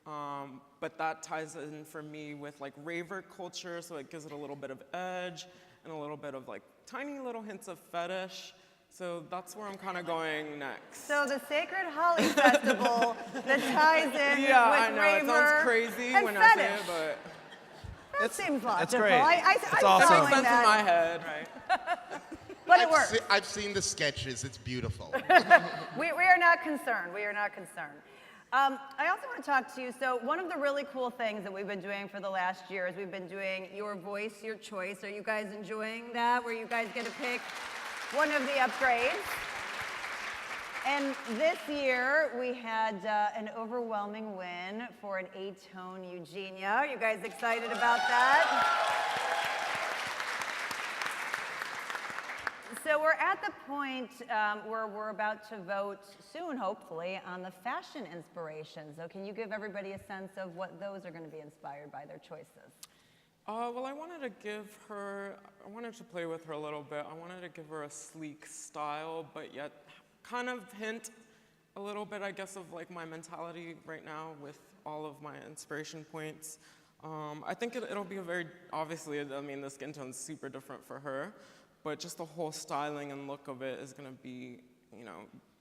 But that ties in for me with like raver culture, so it gives it a little bit of edge and a little bit of like tiny little hints of fetish. So that's where I'm kind of going next. So the Sacred Holi Festival that ties in Yeah, with I know, raver it sounds crazy and when fetish. I say it, but That seems logical. It's great. It's I'm awesome. it following makes sense that, in my head, right? but it works. I've seen the sketches. It's beautiful. We are not concerned. We are not concerned. I also want to talk to you. So one of the really cool things that we've been doing for the last year is we've been doing Your Voice, Your Choice. Are you guys enjoying that, where you guys get to pick one of the upgrades? And this year, we had an overwhelming win for an 8-tone Eugenia. Are you guys excited about that? So we're at the point where we're about to vote soon, hopefully, on the fashion inspirations. So can you give everybody a sense of what those are going to be inspired by, their choices? Well, I wanted to play with her a little bit. I wanted to give her a sleek style, but yet kind of hint a little bit, I guess, of like my mentality right now with all of my inspiration points. I think it'll be obviously, the skin tone's super different for her, but just the whole styling and look of it is gonna be,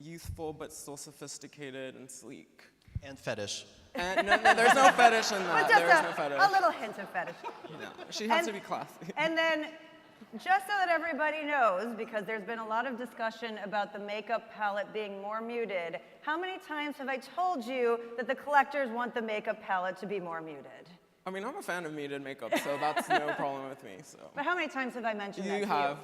youthful, but still sophisticated and sleek. And fetish. And no, there's no fetish in that. But just There's no fetish. a little hint of fetish. No, she has And- to be classy. And then, just so that everybody knows, because there's been a lot of discussion about the makeup palette being more muted, how many times have I told you that the collectors want the makeup palette to be more muted? I'm a fan of muted makeup, so that's no problem with me. So But how many times have I mentioned that to you you? have.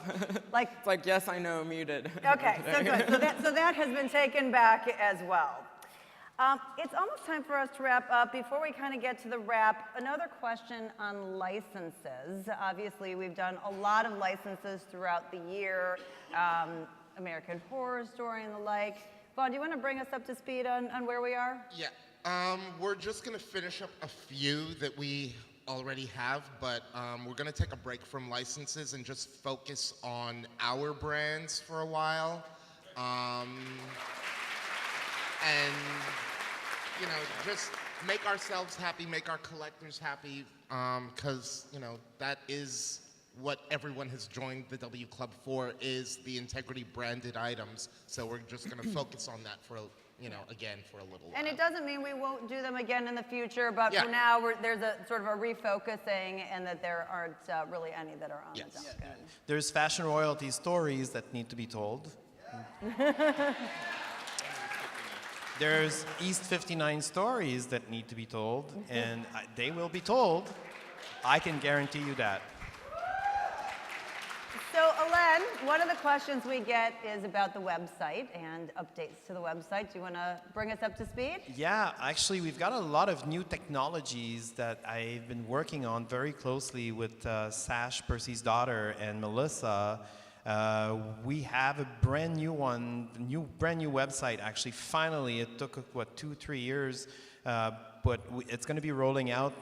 Like, It's like, yes, I know, muted. okay, so good. So that has been taken back as well. It's almost time for us to wrap up. Before we kind of get to the wrap, another question on licenses. Obviously, we've done a lot of licenses throughout the year, American Horror Story and the like. Vaughn, do you want to bring us up to speed on where we are? Yeah. We're just going to finish up a few that we already have, but we're going to take a break from licenses and just focus on our brands for a while. And, just make ourselves happy, make our collectors happy, because, that is what everyone has joined the W Club for, is the integrity branded items. So we're just going to focus on that for again for a little while. And it doesn't mean we won't do them again in the future, but Yeah. for now, there's a sort of a refocusing, and that there aren't really any that are on Yes. the docket. There's fashion royalty stories that need to be told. There's East 59 stories that need to be told, and they will be told. I can guarantee you that. So, Alen, one of the questions we get is about the website and updates to the website. Do you want to bring us up to speed? Yeah, actually, we've got a lot of new technologies that I've been working on very closely with Sash, Percy's daughter, and Melissa. We have a brand new brand new website. Actually, finally, it took 2-3 years, but it's going to be rolling out.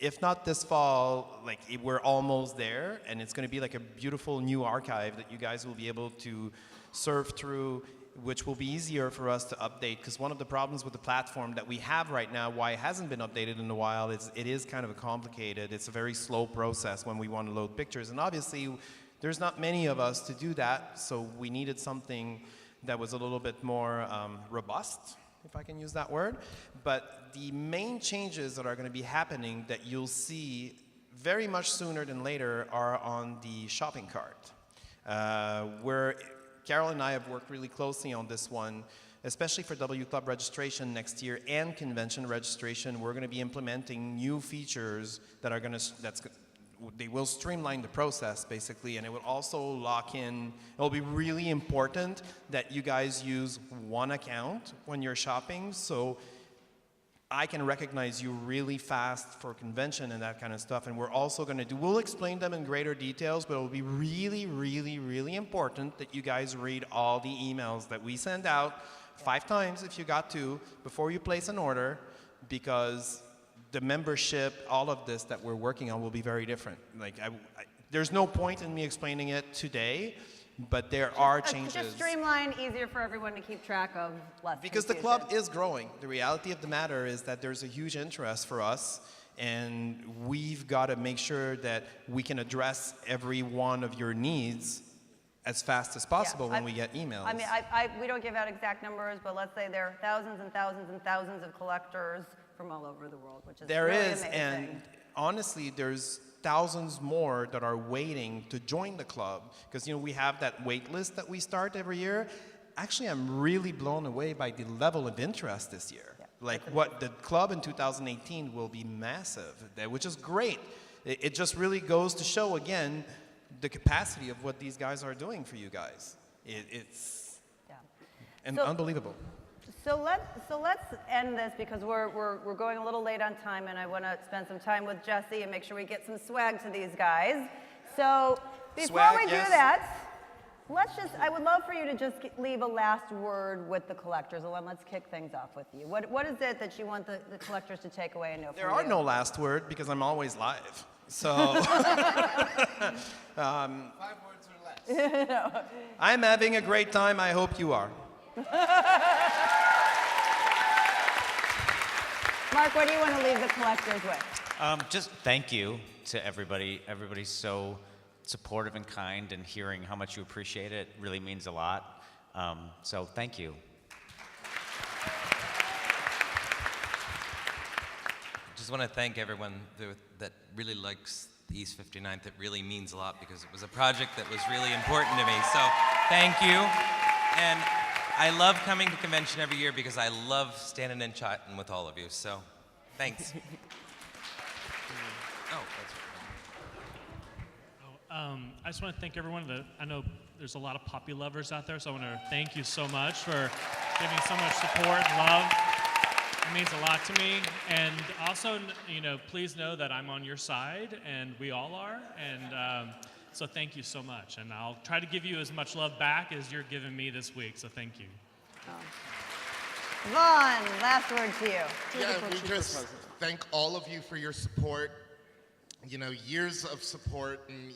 If not this fall, we're almost there, and it's going to be like a beautiful new archive that you guys will be able to surf through, which will be easier for us to update. Because one of the problems with the platform that we have right now, why it hasn't been updated in a while, it is kind of complicated. It's a very slow process when we want to load pictures, and obviously, there's not many of us to do that, so we needed something that was a little bit more robust, if I can use that word. But the main changes that are going to be happening that you'll see very much sooner than later are on the shopping cart, where Carol and I have worked really closely on this one, especially for W Club registration next year and convention registration. We're going to be implementing new features that are going to, they will streamline the process basically, and it will also lock in. It will be really important that you guys use one account when you're shopping, so I can recognize you really fast for convention and that kind of stuff. And we're also going to we'll explain them in greater details, but it will be really, really, really important that you guys read all the emails that we send out 5 times if you got to before you place an order, because the membership, all of this that we're working on will be very different. There's no point in me explaining it today, but there are changes. Just streamline, easier for everyone to keep track of, less Because the confusion. club is growing. The reality of the matter is that there's a huge interest for us, and we've got to make sure that we can address every one of your needs as fast as possible when we get emails. I mean, we don't give out exact numbers, but let's say there are thousands and thousands and thousands of collectors from all over the world, which is really amazing. And honestly, there's thousands more that are waiting to join the club, because we have that wait list that we start every year. Actually, I'm really blown away by the level of interest this year. What the club in 2018 will be massive, which is great. It just really goes to show again the capacity of what these guys are doing for you guys. It's unbelievable. So let's end this, because we're going a little late on time, and I want to spend some time with Jesse and make sure we get some swag to these guys. So before we do that, I would love for you to just leave a last word with the collectors. Alen, let's kick things off with you. What is it that you want the collectors to take away and know from you? There are no last word, because I'm always live. So 5 words or less. I'm having a great time. I hope you are. Mark, what do you want to leave the collectors with? Just thank you to everybody. Everybody's so supportive and kind, and hearing how much you appreciate it really means a lot. So thank you. Just want to thank everyone that really likes the East 59th. It really means a lot, because it was a project that was really important to me. So thank you. And I love coming to convention every year, because I love standing and chatting with all of you. So thanks. I just want to thank everyone. I know there's a lot of Poppy lovers out there, so I want to thank you so much for giving so much support and love. It means a lot to me. And also, please know that I'm on your side, and we all are. And so thank you so much. And I'll try to give you as much love back as you're giving me this week. So thank you. Vaughn, last word to you. Yeah, we just thank all of you for your support. Years of support, and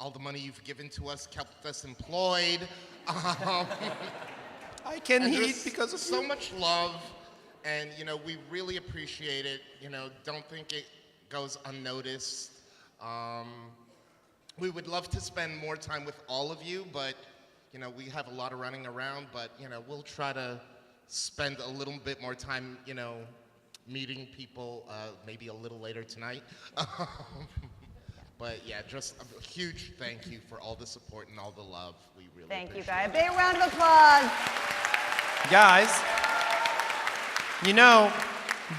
all the money you've given to us, kept us employed. I can eat because of so much love, and we really appreciate it. Don't think it goes unnoticed. We would love to spend more time with all of you, but we have a lot of running around. But we'll try to spend a little bit more time, you know, meeting people maybe a little later tonight. But yeah, just a huge thank you for all the support and all the love. We really Thank you, appreciate guys. Big round of applause. Guys, you know,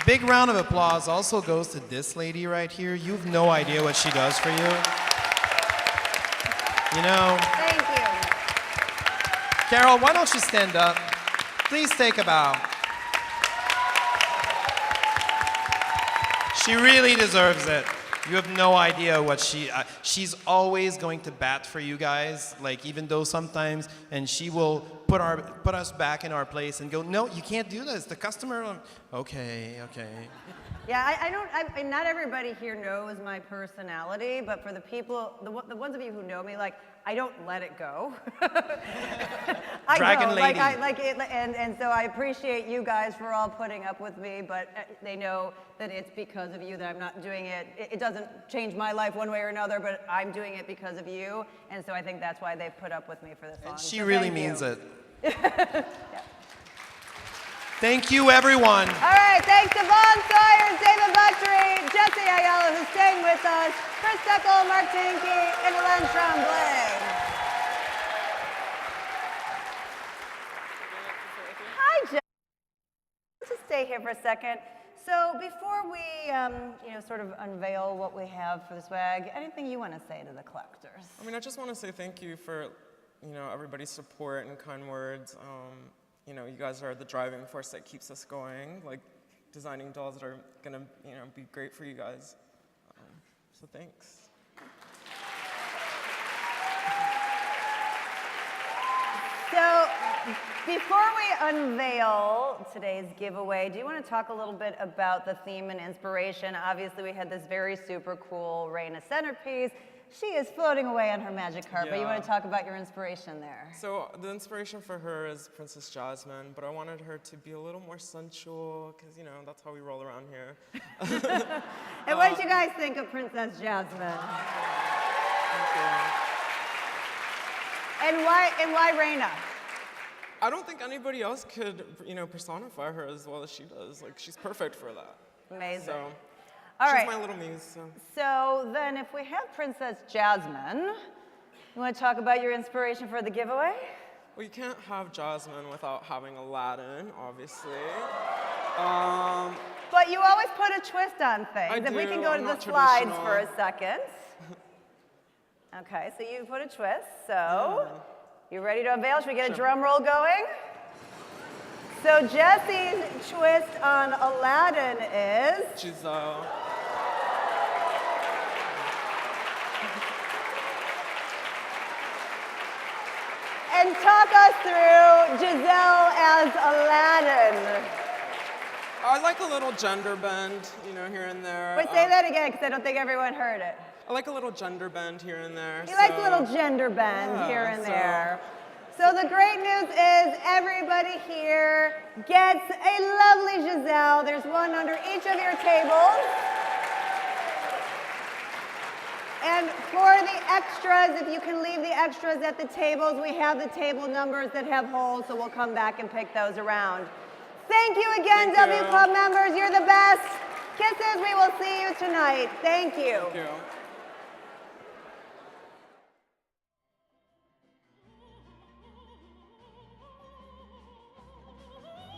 big round of applause also goes to this lady right here. You've no idea what she does for you. You know, Thank you. Carol, why don't you stand up? Please take a bow. She really deserves it. You have no idea what she's always going to bat for you guys, like even though sometimes, and she will put us back in our place and go, no, you can't do this, the customer, okay. Yeah, not everybody here knows my personality, but for the people, the ones of you who know me, like, I don't let it go. I Dragon know, lady. and so I appreciate you guys for all putting up with me, but they know that it's because of you that I'm not doing it. It doesn't change my life one way or another, but I'm doing it because of you, and so I think that's why they've put up with me for this long. And she So really thank you. means it. Thank you, everyone. All right, thanks to Vaughn Sawyers, David Buttrey, Jesse Ayala, who's staying with us, Chris Steckel, Mark Tinky, and Len Tremblay. Hi, Jesse. Let's just stay here for a second. So before we, sort of unveil what we have for the swag, anything you want to say to the collectors? I mean, I just want to say thank you for, everybody's support and kind words. You guys are the driving force that keeps us going, like designing dolls that are gonna, be great for you guys. So thanks. So before we unveil today's giveaway, do you want to talk a little bit about the theme and inspiration? Obviously, we had this very super cool Raina centerpiece. She is floating away on her magic carpet. You want to talk about your inspiration there? So the inspiration for her is Princess Jasmine, but I wanted her to be a little more sensual, because, that's how we roll around here. And what did you guys think of Princess Jasmine? Thank you. And why Raina? I don't think anybody else could, personify her as well as she does. Like, she's perfect for that. Amazing. So, All she's right. my little muse. So then if we have Princess Jasmine, you want to talk about your inspiration for the giveaway? Well, you can't have Jasmine without having Aladdin, obviously. But you always put a twist on things. If we can go to I'm the not slides traditional. for a second. Okay, so you put a twist. So, you ready to unveil? Should we get a drum roll going? So Jesse's twist on Aladdin is... Giselle. And talk us through Giselle as Aladdin. I like a little gender bend, here and there. Wait, say that again, because I don't think everyone heard it. I like a little gender bend here and there. He likes a little gender bend here and there. So the great news is everybody here gets a lovely Giselle. There's one under each of your tables. And for the extras, if you can leave the extras at the tables, we have the table numbers that have holes, so we'll come back and pick those around. Thank you again, W Club members. You're the best. Kisses. We will see you tonight. Thank you. Thank you.